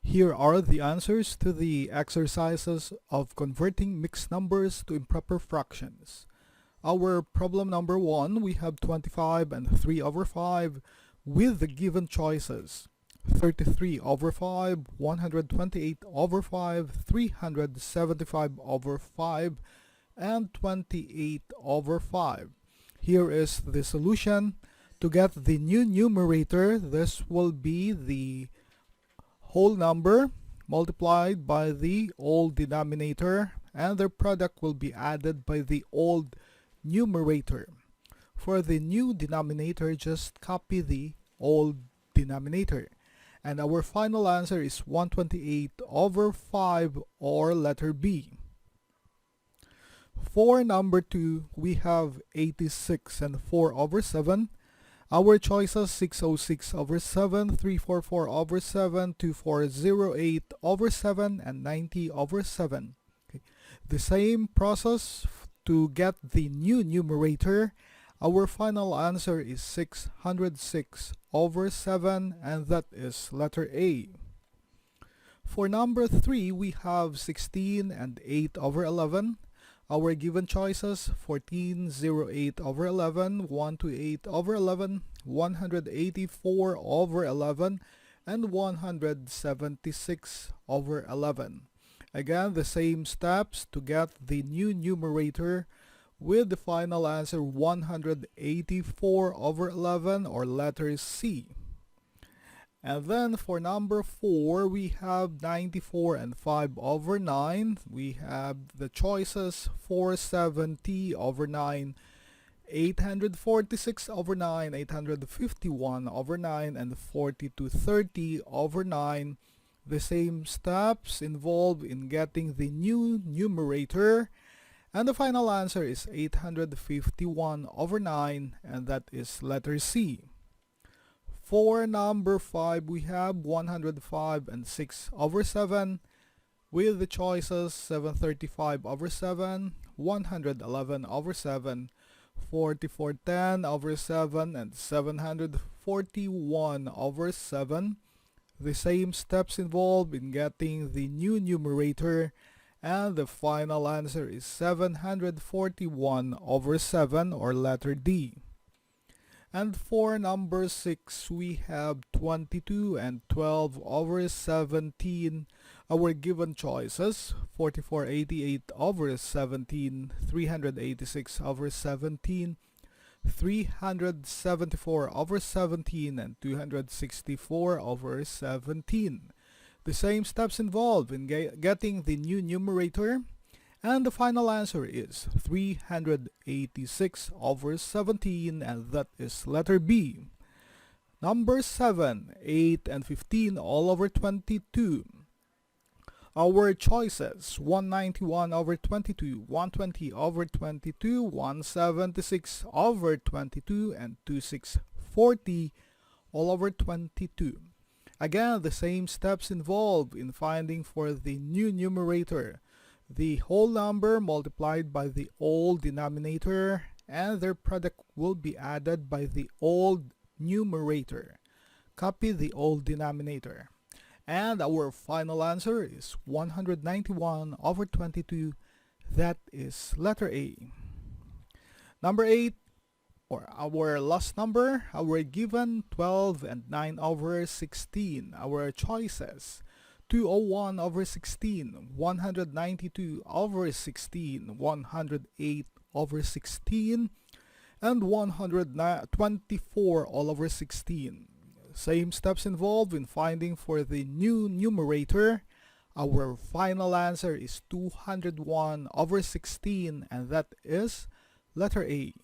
Here are the answers to the exercises of converting mixed numbers to improper fractions. Our problem number 1, we have 25 and 3 over 5 with the given choices. 33 over 5, 128 over 5, 375 over 5, and 28 over 5. Here is the solution. To get the new numerator, this will be the whole number multiplied by the old denominator, and their product will be added by the old numerator. For the new denominator, just copy the old denominator. And our final answer is 128 over 5, or letter B. For number 2, we have 86 and 4 over 7. Our choices: 606 over 7, 344 over 7, 2408 over 7, and 90 over 7. Okay. The same process to get the new numerator. Our final answer is 606 over 7, and that is letter A. For number 3, we have 16 and 8 over 11. Our given choices: 14, 08 over 11, 128 over 11, 184 over 11, and 176 over 11. Again, the same steps to get the new numerator, with the final answer 184 over 11, or letter C. And then for number 4, we have 94 and 5 over 9. We have the choices: 470 over 9, 846 over 9, 851 over 9, and 4230 over 9. The same steps involved in getting the new numerator, and the final answer is 851 over 9, and that is letter C. For number 5, we have 105 and 6 over 7, with the choices: 735 over 7, 111 over 7, 4410 over 7, and 741 over 7. The same steps involved in getting the new numerator, and the final answer is 741 over 7, or letter D. And for number 6, we have 22 and 12 over 17. Our given choices: 4488 over 17, 386 over 17, 374 over 17, and 264 over 17. The same steps involved in getting the new numerator, and the final answer is 386 over 17, and that is letter B. Number 7, 8 and 15 all over 22. Our choices: 191 over 22, 120 over 22, 176 over 22, and 2640 all over 22. Again, the same steps involved in finding for the new numerator: the whole number multiplied by the old denominator, and their product will be added by the old numerator. Copy the old denominator. And our final answer is 191 over 22. That is letter A. Number 8, or our last number, our given 12 and 9 over 16. Our choices: 201 over 16, 192 over 16, 108 over 16, and 124 all over 16. Same steps involved in finding for the new numerator. Our final answer is 201 over 16, and that is letter A.